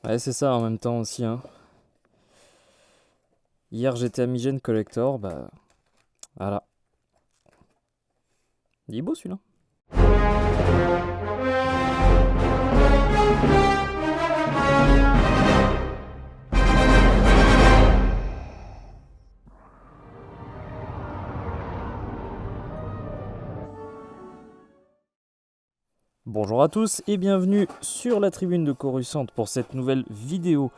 Ouais, c'est ça en même temps aussi, hein. Hier, j'étais à Migène Collector, bah voilà. Il est beau celui-là. Bonjour à tous et bienvenue sur la tribune de Coruscant pour cette nouvelle vidéo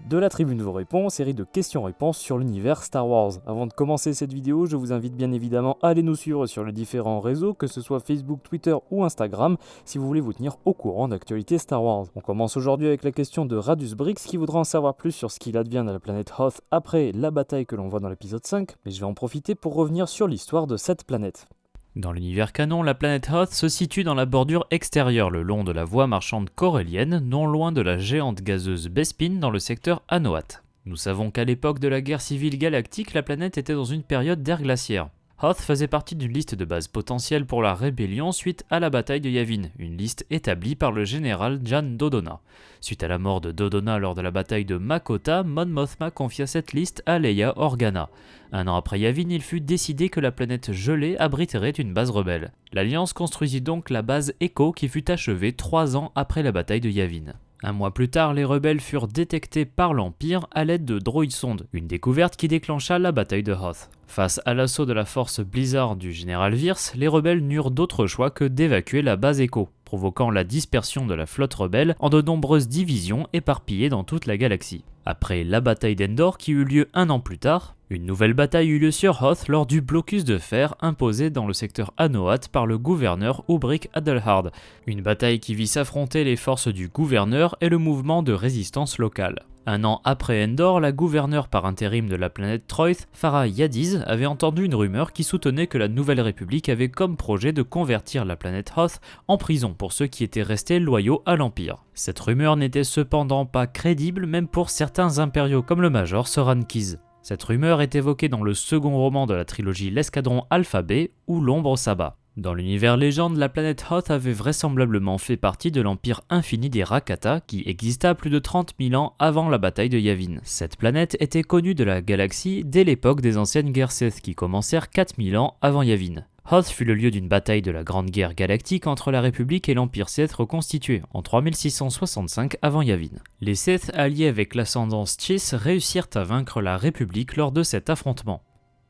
de la tribune de vos réponses, série de questions-réponses sur l'univers Star Wars. Avant de commencer cette vidéo, je vous invite bien évidemment à aller nous suivre sur les différents réseaux, que ce soit Facebook, Twitter ou Instagram, si vous voulez vous tenir au courant d'actualités Star Wars. On commence aujourd'hui avec la question de Radus Brix qui voudra en savoir plus sur ce qu'il advient de la planète Hoth après la bataille que l'on voit dans l'épisode 5, mais je vais en profiter pour revenir sur l'histoire de cette planète. Dans l'univers canon, la planète Hoth se situe dans la bordure extérieure le long de la voie marchande corellienne, non loin de la géante gazeuse Bespin dans le secteur Anoat. Nous savons qu'à l'époque de la guerre civile galactique, la planète était dans une période d'ère glaciaire. Hoth faisait partie d'une liste de bases potentielles pour la rébellion suite à la bataille de Yavin, une liste établie par le général Jan Dodonna. Suite à la mort de Dodonna lors de la bataille de Makota, Mon Mothma confia cette liste à Leia Organa. Un an après Yavin, il fut décidé que la planète gelée abriterait une base rebelle. L'Alliance construisit donc la base Echo qui fut achevée 3 ans après la bataille de Yavin. Un mois plus tard, les rebelles furent détectés par l'Empire à l'aide de droïdes-sondes, une découverte qui déclencha la bataille de Hoth. Face à l'assaut de la force Blizzard du général Wirth, les rebelles n'eurent d'autre choix que d'évacuer la base Echo, provoquant la dispersion de la flotte rebelle en de nombreuses divisions éparpillées dans toute la galaxie. Après la bataille d'Endor qui eut lieu 1 an plus tard, une nouvelle bataille eut lieu sur Hoth lors du blocus de fer imposé dans le secteur Anoat par le gouverneur Ubric Adelhard, une bataille qui vit s'affronter les forces du gouverneur et le mouvement de résistance locale. 1 an après Endor, la gouverneure par intérim de la planète Troith, Farah Yadiz, avait entendu une rumeur qui soutenait que la Nouvelle République avait comme projet de convertir la planète Hoth en prison pour ceux qui étaient restés loyaux à l'Empire. Cette rumeur n'était cependant pas crédible même pour certains impériaux comme le Major Soran Kyz. Cette rumeur est évoquée dans le second roman de la trilogie L'Escadron Alphabet ou L'Ombre Sabbat. Dans l'univers légende, la planète Hoth avait vraisemblablement fait partie de l'empire infini des Rakata qui exista plus de 30 000 ans avant la bataille de Yavin. Cette planète était connue de la galaxie dès l'époque des anciennes guerres Sith qui commencèrent 4000 ans avant Yavin. Hoth fut le lieu d'une bataille de la Grande Guerre galactique entre la République et l'Empire Sith reconstitué en 3665 avant Yavin. Les Sith alliés avec l'ascendance Chiss réussirent à vaincre la République lors de cet affrontement.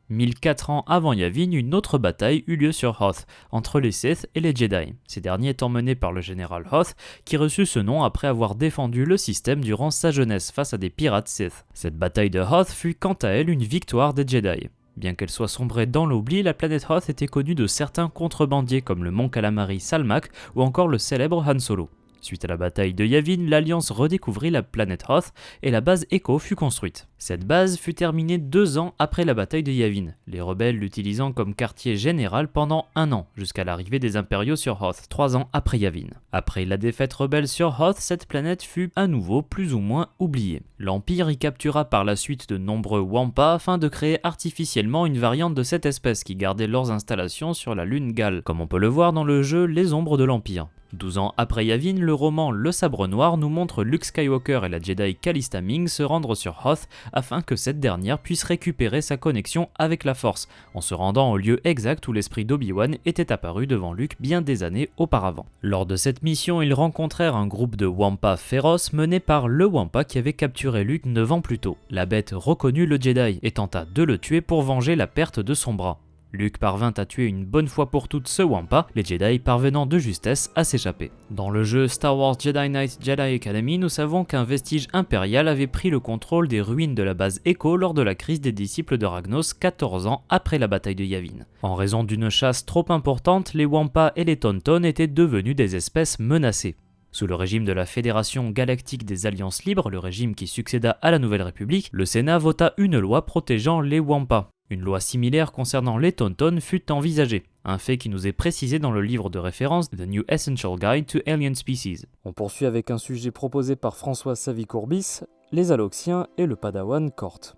1004 ans avant Yavin, une autre bataille eut lieu sur Hoth, entre les Sith et les Jedi, ces derniers étant menés par le général Hoth, qui reçut ce nom après avoir défendu le système durant sa jeunesse face à des pirates Sith. Cette bataille de Hoth fut quant à elle une victoire des Jedi. Bien qu'elle soit sombrée dans l'oubli, la planète Hoth était connue de certains contrebandiers comme le Mont Calamari Salmac ou encore le célèbre Han Solo. Suite à la bataille de Yavin, l'Alliance redécouvrit la planète Hoth et la base Echo fut construite. Cette base fut terminée 2 ans après la bataille de Yavin, les rebelles l'utilisant comme quartier général pendant 1 an, jusqu'à l'arrivée des impériaux sur Hoth, 3 ans après Yavin. Après la défaite rebelle sur Hoth, cette planète fut à nouveau plus ou moins oubliée. L'Empire y captura par la suite de nombreux Wampa afin de créer artificiellement une variante de cette espèce qui gardait leurs installations sur la lune Gal, comme on peut le voir dans le jeu Les Ombres de l'Empire. 12 ans après Yavin, le roman Le Sabre Noir nous montre Luke Skywalker et la Jedi Callista Ming se rendre sur Hoth afin que cette dernière puisse récupérer sa connexion avec la Force, en se rendant au lieu exact où l'esprit d'Obi-Wan était apparu devant Luke bien des années auparavant. Lors de cette mission, ils rencontrèrent un groupe de Wampa féroces mené par le Wampa qui avait capturé Luke 9 ans plus tôt. La bête reconnut le Jedi et tenta de le tuer pour venger la perte de son bras. Luke parvint à tuer une bonne fois pour toutes ce Wampa, les Jedi parvenant de justesse à s'échapper. Dans le jeu Star Wars Jedi Knight Jedi Academy, nous savons qu'un vestige impérial avait pris le contrôle des ruines de la base Echo lors de la crise des disciples de Ragnos 14 ans après la bataille de Yavin. En raison d'une chasse trop importante, les Wampa et les Tauntaun étaient devenus des espèces menacées. Sous le régime de la Fédération Galactique des Alliances Libres, le régime qui succéda à la Nouvelle République, le Sénat vota une loi protégeant les Wampa. Une loi similaire concernant les Tauntaun fut envisagée, un fait qui nous est précisé dans le livre de référence The New Essential Guide to Alien Species. On poursuit avec un sujet proposé par François Savy-Courbis, les Aloxiens et le Padawan Cort.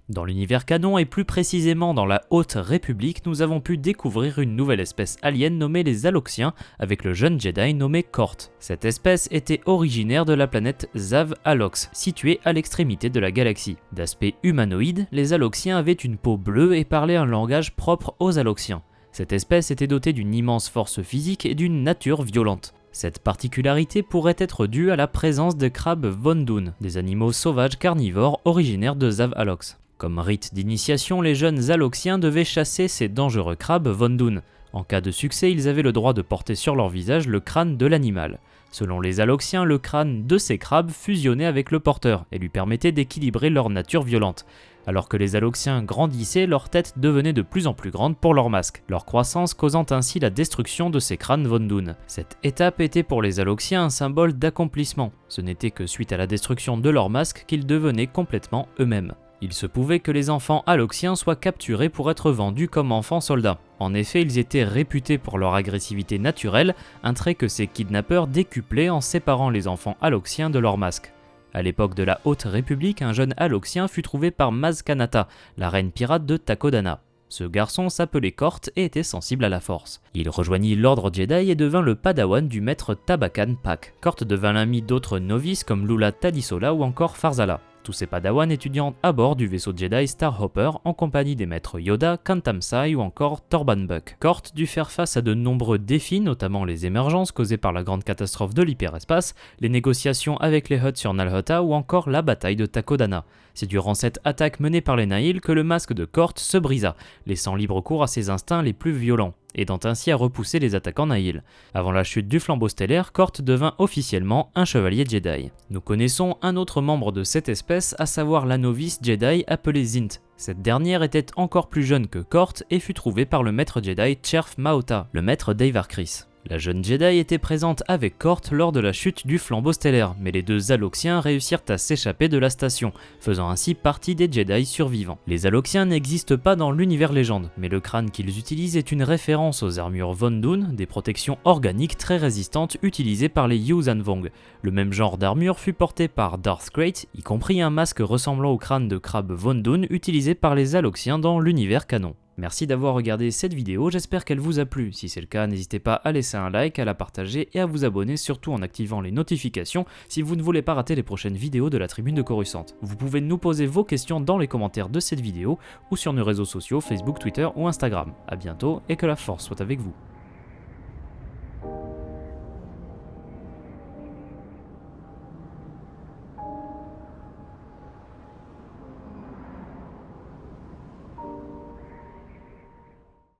Dans l'univers canon et plus précisément dans la Haute République, nous avons pu découvrir une nouvelle espèce alien nommée les Aloxiens avec le jeune Jedi nommé Kort. Cette espèce était originaire de la planète Zav-Alox, située à l'extrémité de la galaxie. D'aspect humanoïde, les Aloxiens avaient une peau bleue et parlaient un langage propre aux Aloxiens. Cette espèce était dotée d'une immense force physique et d'une nature violente. Cette particularité pourrait être due à la présence de crabes Vondun, des animaux sauvages carnivores originaires de Zav-Alox. Comme rite d'initiation, les jeunes Aloxiens devaient chasser ces dangereux crabes Vondun. En cas de succès, ils avaient le droit de porter sur leur visage le crâne de l'animal. Selon les Aloxiens, le crâne de ces crabes fusionnait avec le porteur et lui permettait d'équilibrer leur nature violente. Alors que les Aloxiens grandissaient, leur tête devenait de plus en plus grande pour leur masque, leur croissance causant ainsi la destruction de ces crânes Vondun. Cette étape était pour les Aloxiens un symbole d'accomplissement. Ce n'était que suite à la destruction de leur masque qu'ils devenaient complètement eux-mêmes. Il se pouvait que les enfants Aloxiens soient capturés pour être vendus comme enfants soldats. En effet, ils étaient réputés pour leur agressivité naturelle, un trait que ces kidnappeurs décuplaient en séparant les enfants Aloxiens de leur masque. À l'époque de la Haute République, un jeune Aloxien fut trouvé par Maz Kanata, la reine pirate de Takodana. Ce garçon s'appelait Kort et était sensible à la force. Il rejoignit l'ordre Jedi et devint le padawan du maître Tabakan Pak. Kort devint l'ami d'autres novices comme Lula Tadisola ou encore Farzala. Tous ces padawans étudiant à bord du vaisseau Jedi Starhopper en compagnie des maîtres Yoda, Kantamsai ou encore Torban Buck. Kort dut faire face à de nombreux défis, notamment les émergences causées par la grande catastrophe de l'hyperespace, les négociations avec les Hutt sur Nal Hutta ou encore la bataille de Takodana. C'est durant cette attaque menée par les Nihil que le masque de Kort se brisa, laissant libre cours à ses instincts les plus violents, aidant ainsi à repousser les attaquants Nihil. Avant la chute du flambeau stellaire, Kort devint officiellement un chevalier Jedi. Nous connaissons un autre membre de cette espèce, à savoir la novice Jedi appelée Zint. Cette dernière était encore plus jeune que Kort et fut trouvée par le maître Jedi Cherf Maota, le maître d'Avar Kriss. La jeune Jedi était présente avec Kort lors de la chute du flambeau stellaire, mais les deux Aloxiens réussirent à s'échapper de la station, faisant ainsi partie des Jedi survivants. Les Aloxiens n'existent pas dans l'univers légende, mais le crâne qu'ils utilisent est une référence aux armures Vondun, des protections organiques très résistantes utilisées par les Yuuzhan Vong. Le même genre d'armure fut porté par Darth Krayt, y compris un masque ressemblant au crâne de crabe Vondun utilisé par les Aloxiens dans l'univers canon. Merci d'avoir regardé cette vidéo, j'espère qu'elle vous a plu. Si c'est le cas, n'hésitez pas à laisser un like, à la partager et à vous abonner, surtout en activant les notifications si vous ne voulez pas rater les prochaines vidéos de la Tribune de Coruscant. Vous pouvez nous poser vos questions dans les commentaires de cette vidéo ou sur nos réseaux sociaux Facebook, Twitter ou Instagram. A bientôt et que la force soit avec vous.